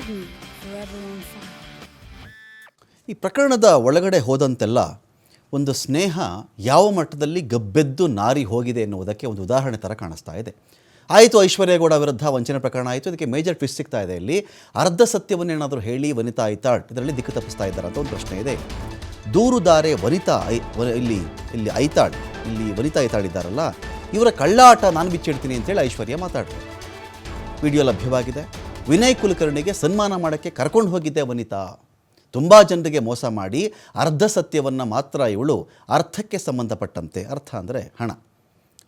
me forever on fire. ಈ ಪ್ರಕರಣದ ಒಳಗಡೆ ಹೋದಂತೆಲ್ಲ ಒಂದು ಸ್ನೇಹ ಯಾವ ಮಟ್ಟದಲ್ಲಿ ಗಬ್ಬೆದ್ದು ನಾರಿ ಹೋಗಿದೆ ಎನ್ನುವುದಕ್ಕೆ ಒಂದು ಉದಾಹರಣೆ ಥರ ಕಾಣಿಸ್ತಾ ಇದೆ. ಆಯಿತು, ಐಶ್ವರ್ಯ ಗೌಡ ವಿರುದ್ಧ ವಂಚನೆ ಪ್ರಕರಣ ಆಯಿತು, ಇದಕ್ಕೆ ಮೇಜರ್ ಟ್ವಿಸ್ಟ್ ಸಿಗ್ತಾ ಇದೆ. ಇಲ್ಲಿ ಅರ್ಧ ಸತ್ಯವನ್ನೇನಾದರೂ ಹೇಳಿ ವನಿತಾ ಐತಾಳ್ ಇದರಲ್ಲಿ ದಿಕ್ಕು ತಪ್ಪಿಸ್ತಾ ಇದ್ದಾರೆ ಅಂತ ಒಂದು ಪ್ರಶ್ನೆ ಇದೆ. ದೂರುದಾರೆ ವನಿತಾ ಐತಾಳ್ ಇದ್ದಾರಲ್ಲ, ಇವರ ಕಳ್ಳಾಟ ನಾನು ಬಿಚ್ಚಿಡ್ತೀನಿ ಅಂತೇಳಿ ಐಶ್ವರ್ಯ ಮಾತಾಡ್ತಾರೆ. ವಿಡಿಯೋ ಲಭ್ಯವಾಗಿದೆ. ವಿನಯ್ ಕುಲಕರ್ಣಿಗೆ ಸನ್ಮಾನ ಮಾಡೋಕ್ಕೆ ಕರ್ಕೊಂಡು ಹೋಗಿದ್ದೆ ವನಿತಾ. ತುಂಬ ಜನರಿಗೆ ಮೋಸ ಮಾಡಿ ಅರ್ಧ ಸತ್ಯವನ್ನು ಮಾತ್ರ ಇವಳು ಅರ್ಥಕ್ಕೆ ಸಂಬಂಧಪಟ್ಟಂತೆ, ಅರ್ಥ ಅಂದರೆ ಹಣ,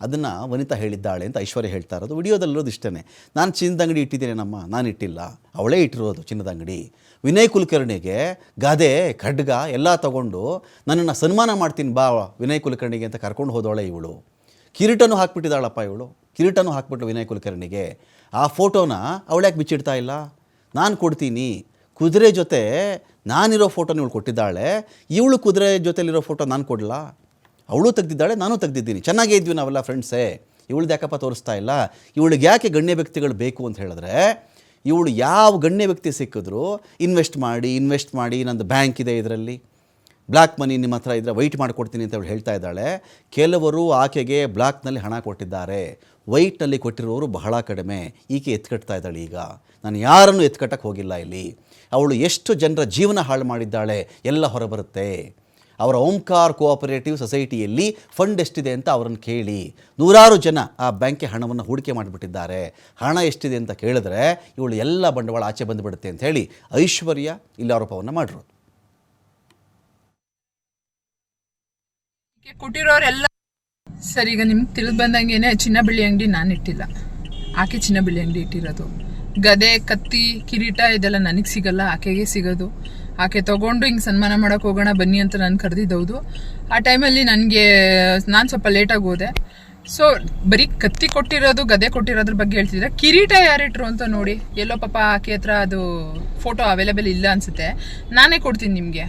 ಅದನ್ನು ವನಿತಾ ಹೇಳಿದ್ದಾಳೆ ಅಂತ ಐಶ್ವರ್ಯ ಹೇಳ್ತಾ ಇರೋದು. ವಿಡಿಯೋದಲ್ಲಿರೋದು ಇಷ್ಟೇ, ನಾನು ಚಿನ್ನದ ಅಂಗಡಿ ಇಟ್ಟಿದ್ದೇನೇನಮ್ಮ, ನಾನು ಇಟ್ಟಿಲ್ಲ, ಅವಳೇ ಇಟ್ಟಿರೋದು ಚಿನ್ನದ ಅಂಗಡಿ. ವಿನಯ್ ಕುಲಕರ್ಣಿಗೆ ಗದೆ ಖಡ್ಗ ಎಲ್ಲ ತಗೊಂಡು ನನ್ನನ್ನು ಸನ್ಮಾನ ಮಾಡ್ತೀನಿ ಬಾ ವಿನಯ್ ಕುಲಕರ್ಣಿಗೆ ಅಂತ ಕರ್ಕೊಂಡು ಹೋದವಳೆ ಇವಳು. ಕಿರೀಟನೂ ಹಾಕ್ಬಿಟ್ಟಿದ್ದಾಳಪ್ಪ ಇವಳು, ಕಿರೀಟನೂ ಹಾಕ್ಬಿಟ್ಟು ವಿನಯ್ ಕುಲಕರ್ಣಿಗೆ. ಆ ಫೋಟೋನ ಅವಳ್ಯಾಕೆ ಬಿಚ್ಚಿಡ್ತಾ ಇಲ್ಲ? ನಾನು ಕೊಡ್ತೀನಿ. ಕುದುರೆ ಜೊತೆ ನಾನಿರೋ ಫೋಟೋನ ಇವಳು ಕೊಟ್ಟಿದ್ದಾಳೆ, ಇವಳು ಕುದುರೆ ಜೊತೆಲಿರೋ ಫೋಟೋ ನಾನು ಕೊಡಲಾ? ಅವಳು ತೆಗೆದಿದ್ದಾಳೆ, ನಾನು ತೆಗೆದಿದ್ದೀನಿ, ಚೆನ್ನಾಗೇ ಇದ್ವಿ ನಾವೆಲ್ಲ ಫ್ರೆಂಡ್ಸೇ. ಇವಳ್ದು ಯಾಕಪ್ಪ ತೋರಿಸ್ತಾ ಇಲ್ಲ? ಇವಳಿಗೆ ಯಾಕೆ ಗಣ್ಯ ವ್ಯಕ್ತಿಗಳು ಬೇಕು ಅಂತ ಹೇಳಿದ್ರೆ, ಇವಳು ಯಾವ ಗಣ್ಯ ವ್ಯಕ್ತಿ ಸಿಕ್ಕಿದ್ರು ಇನ್ವೆಸ್ಟ್ ಮಾಡಿ ನಂದು ಬ್ಯಾಂಕ್ ಇದೆ, ಇದರಲ್ಲಿ ಬ್ಲ್ಯಾಕ್ ಮನಿ ನಿಮ್ಮ ಹತ್ರ ಇದ್ದರೆ ವೈಟ್ ಮಾಡಿಕೊಡ್ತೀನಿ ಅಂತ ಅವಳು ಹೇಳ್ತಾ ಇದ್ದಾಳೆ. ಕೆಲವರು ಆಕೆಗೆ ಬ್ಲ್ಯಾಕ್ನಲ್ಲಿ ಹಣ ಕೊಟ್ಟಿದ್ದಾರೆ, ವೈಟ್ನಲ್ಲಿ ಕೊಟ್ಟಿರೋರು ಬಹಳ ಕಡಿಮೆ. ಈಕೆ ಎತ್ಕಟ್ತಾ ಇದ್ದಾಳೆ. ಈಗ ನಾನು ಯಾರನ್ನು ಎತ್ಕಟ್ಟಕ್ಕೆ ಹೋಗಿಲ್ಲ ಇಲ್ಲಿ. ಅವಳು ಎಷ್ಟು ಜನರ ಜೀವನ ಹಾಳು ಮಾಡಿದ್ದಾಳೆ ಎಲ್ಲ ಹೊರಬರುತ್ತೆ. ಅವರ ಓಂಕಾರ್ ಕೋಆಪರೇಟಿವ್ ಸೊಸೈಟಿಯಲ್ಲಿ ಫಂಡ್ ಎಷ್ಟಿದೆ ಅಂತ ಅವರನ್ನು ಕೇಳಿ. ನೂರಾರು ಜನ ಆ ಬ್ಯಾಂಕ್ಗೆ ಹಣವನ್ನು ಹೂಡಿಕೆ ಮಾಡಿಬಿಟ್ಟಿದ್ದಾರೆ. ಹಣ ಎಷ್ಟಿದೆ ಅಂತ ಕೇಳಿದ್ರೆ ಇವಳು ಎಲ್ಲ ಬಂಡವಾಳ ಆಚೆ ಬಂದುಬಿಡುತ್ತೆ ಅಂತ ಹೇಳಿ ಐಶ್ವರ್ಯ ಇಲ್ಲಿ ಆರೋಪವನ್ನು ಮಾಡಿರೋದು. ಕೊಟ್ಟಿರೋರೆಲ್ಲ ಸರ್, ಈಗ ನಿಮ್ಗೆ ತಿಳಿದು ಬಂದಂಗೆನೆ ಚಿನ್ನ ಬೆಳ್ಳಿ ಅಂಗಡಿ ನಾನು ಇಟ್ಟಿಲ್ಲ, ಆಕೆ ಚಿನ್ನ ಬೆಳ್ಳಿ ಅಂಗಡಿ ಇಟ್ಟಿರೋದು. ಗದೆ, ಕತ್ತಿ, ಕಿರೀಟ ಇದೆಲ್ಲ ನನಗೆ ಸಿಗಲ್ಲ, ಆಕೆಗೆ ಸಿಗೋದು. ಆಕೆ ತೊಗೊಂಡು ಹಿಂಗೆ ಸನ್ಮಾನ ಮಾಡೋಕೆ ಹೋಗೋಣ ಬನ್ನಿ ಅಂತ ನಾನು ಕರೆದಿದ್ದೌದು. ಆ ಟೈಮಲ್ಲಿ ನಾನು ಸ್ವಲ್ಪ ಲೇಟಾಗಿ ಹೋದೆ. ಸೊ ಬರೀ ಕತ್ತಿ ಕೊಟ್ಟಿರೋದು, ಗದೆ ಕೊಟ್ಟಿರೋದ್ರ ಬಗ್ಗೆ ಹೇಳ್ತಿದ್ರೆ, ಕಿರೀಟ ಯಾರಿಟ್ರು ಅಂತ ನೋಡಿ. ಎಲ್ಲೋ ಪಾಪ ಆಕೆ ಹತ್ರ ಅದು ಫೋಟೋ ಅವೈಲೇಬಲ್ ಇಲ್ಲ ಅನಿಸುತ್ತೆ. ನಾನೇ ಕೊಡ್ತೀನಿ ನಿಮಗೆ.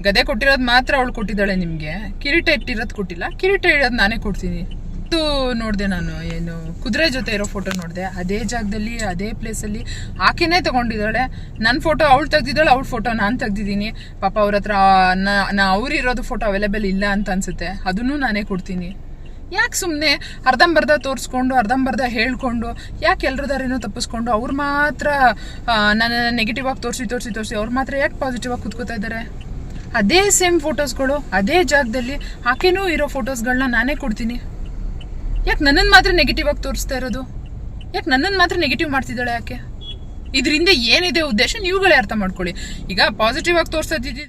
ಗದೆ ಕೊಟ್ಟಿರೋದು ಮಾತ್ರ ಅವಳು ಕೊಟ್ಟಿದ್ದಾಳೆ ನಿಮಗೆ, ಕಿರೀಟ ಇಟ್ಟಿರೋದು ಕೊಟ್ಟಿಲ್ಲ. ಕಿರೀಟ ಇಡೋದು ನಾನೇ ಕೊಡ್ತೀನಿ. ಇದು ನೋಡಿದೆ ನಾನು, ಏನು ಕುದುರೆ ಜೊತೆ ಇರೋ ಫೋಟೋ ನೋಡಿದೆ. ಅದೇ ಜಾಗದಲ್ಲಿ ಅದೇ ಪ್ಲೇಸಲ್ಲಿ ಆಕೆನೇ ತೊಗೊಂಡಿದ್ದಾಳೆ. ನನ್ನ ಫೋಟೋ ಅವಳು ತೆಗ್ದಿದ್ದಾಳೆ, ಅವಳ ಫೋಟೋ ನಾನು ತೆಗ್ದಿದ್ದೀನಿ. ಪಾಪ ಅವ್ರ ಹತ್ರ ಅವ್ರಿರೋದು ಫೋಟೋ ಅವೈಲೇಬಲ್ ಇಲ್ಲ ಅಂತ ಅನ್ಸುತ್ತೆ, ಅದನ್ನು ನಾನೇ ಕೊಡ್ತೀನಿ. ಯಾಕೆ ಸುಮ್ಮನೆ ಅರ್ಧಂಬರ್ಧ ತೋರಿಸ್ಕೊಂಡು ಅರ್ಧಂಬರ್ಧ ಹೇಳ್ಕೊಂಡು, ಯಾಕೆ ಎಲ್ರದಾರೇನೋ ತಪ್ಪಿಸ್ಕೊಂಡು ಅವ್ರು ಮಾತ್ರ ನನ್ನ ನೆಗೆಟಿವ್ ಆಗಿ ತೋರಿಸಿ ಅವ್ರು ಮಾತ್ರ ಯಾಕೆ ಪಾಸಿಟಿವ್ ಆಗಿ ಕೂತ್ಕೋತಾ ಇದ್ದಾರೆ? ಅದೇ ಸೇಮ್ ಫೋಟೋಸ್ಗಳು ಅದೇ ಜಾಗದಲ್ಲಿ ಆಕೆನೂ ಇರೋ ಫೋಟೋಸ್ಗಳನ್ನ ನಾನೇ ಕೊಡ್ತೀನಿ. ಯಾಕೆ ನನ್ನನ್ನು ಮಾತ್ರ ನೆಗೆಟಿವ್ ಆಗಿ ತೋರಿಸ್ತಾ ಇರೋದು? ಯಾಕೆ ನನ್ನನ್ನು ಮಾತ್ರ ನೆಗೆಟಿವ್ ಮಾಡ್ತಿದ್ದಾಳೆ? ಯಾಕೆ? ಇದರಿಂದ ಏನಿದೆ ಉದ್ದೇಶ ನೀವುಗಳೇ ಅರ್ಥ ಮಾಡ್ಕೊಳ್ಳಿ. ಈಗ ಪಾಸಿಟಿವ್ ಆಗಿ ತೋರಿಸೋದಿದ್ದು